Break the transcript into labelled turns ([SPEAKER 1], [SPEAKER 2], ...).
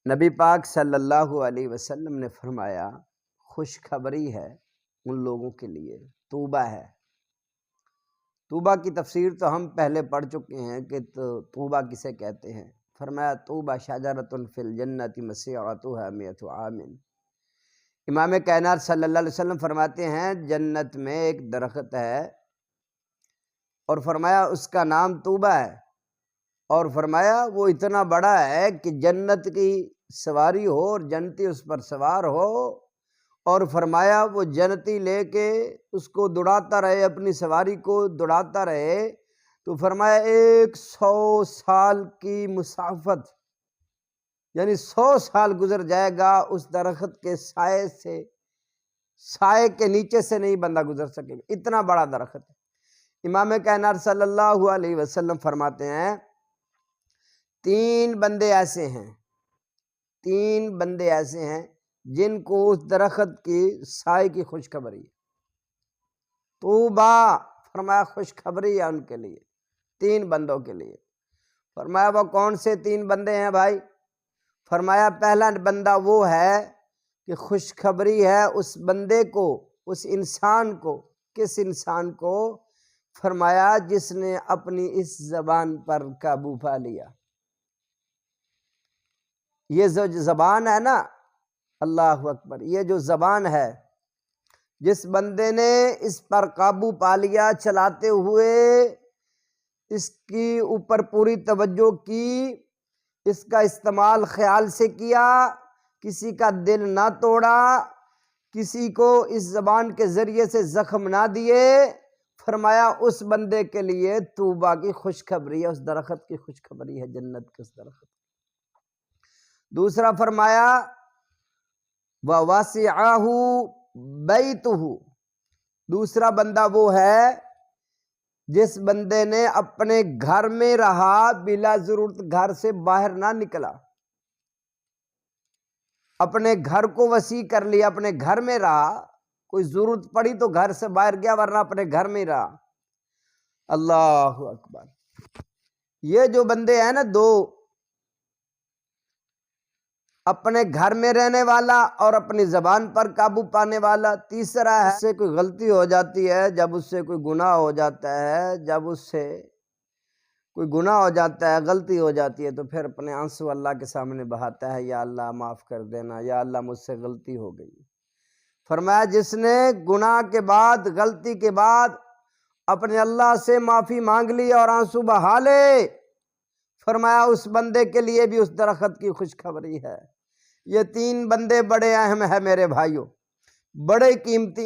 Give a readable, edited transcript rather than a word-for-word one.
[SPEAKER 1] نبی پاک صلی اللہ علیہ وسلم نے فرمایا خوشخبری ہے ان لوگوں کے لیے، طوبیٰ ہے۔ طوبیٰ کی تفسیر تو ہم پہلے پڑھ چکے ہیں کہ طوبیٰ کسے کہتے ہیں۔ فرمایا طوبیٰ شجرۃ فی الجنۃ مسیرتھا مئۃ عام۔ امام کائنات صلی اللہ علیہ وسلم فرماتے ہیں جنت میں ایک درخت ہے، اور فرمایا اس کا نام طوبیٰ ہے، اور فرمایا وہ اتنا بڑا ہے کہ جنت کی سواری ہو اور جنتی اس پر سوار ہو، اور فرمایا وہ جنتی لے کے اس کو دوڑاتا رہے، اپنی سواری کو دوڑاتا رہے، تو فرمایا 100 سال کی مسافت، یعنی 100 سال گزر جائے گا اس درخت کے سائے سے، سائے کے نیچے سے نہیں بندہ گزر سکے گا، اتنا بڑا درخت ہے۔ امام کائنات صلی اللہ علیہ وسلم فرماتے ہیں 3 بندے ایسے ہیں، 3 بندے ایسے ہیں جن کو اس درخت کی سائے کی خوشخبری ہے۔ طوبیٰ فرمایا خوشخبری ہے ان کے لیے، 3 بندوں کے لیے۔ فرمایا وہ کون سے 3 بندے ہیں بھائی؟ فرمایا پہلا بندہ وہ ہے کہ خوشخبری ہے اس بندے کو، اس انسان کو۔ کس انسان کو؟ فرمایا جس نے اپنی اس زبان پر قابو پا لیا۔ یہ جو زبان ہے نا، اللہ اکبر، یہ جو زبان ہے، جس بندے نے اس پر قابو پا لیا، چلاتے ہوئے اس کی اوپر پوری توجہ کی، اس کا استعمال خیال سے کیا، کسی کا دل نہ توڑا، کسی کو اس زبان کے ذریعے سے زخم نہ دیے، فرمایا اس بندے کے لیے طوبیٰ کی خوشخبری ہے، اس درخت کی خوشخبری ہے، جنت کے اس درخت۔ دوسرا فرمایا وَوَسِعَهُ بَيْتُهُ، دوسرا بندہ وہ ہے جس بندے نے اپنے گھر میں رہا، بلا ضرورت گھر سے باہر نہ نکلا، اپنے گھر کو وسیع کر لیا، اپنے گھر میں رہا، کوئی ضرورت پڑی تو گھر سے باہر گیا، ورنہ اپنے گھر میں رہا۔ اللہ اکبر۔ یہ جو بندے ہیں نا 2، اپنے گھر میں رہنے والا اور اپنی زبان پر قابو پانے والا۔ تیسرا ہے اس سے کوئی غلطی ہو جاتی ہے، جب اس سے کوئی گناہ ہو جاتا ہے، جب اس سے کوئی گناہ ہو جاتا ہے، غلطی ہو جاتی ہے، تو پھر اپنے آنسو اللہ کے سامنے بہاتا ہے، یا اللہ معاف کر دینا، یا اللہ مجھ سے غلطی ہو گئی۔ فرمایا جس نے گناہ کے بعد، غلطی کے بعد اپنے اللہ سے معافی مانگ لی اور آنسو بہا لے، فرمایا اس بندے کے لیے بھی اس درخت کی خوشخبری ہے۔ یہ 3 بندے بڑے اہم ہیں میرے بھائیوں، بڑے قیمتی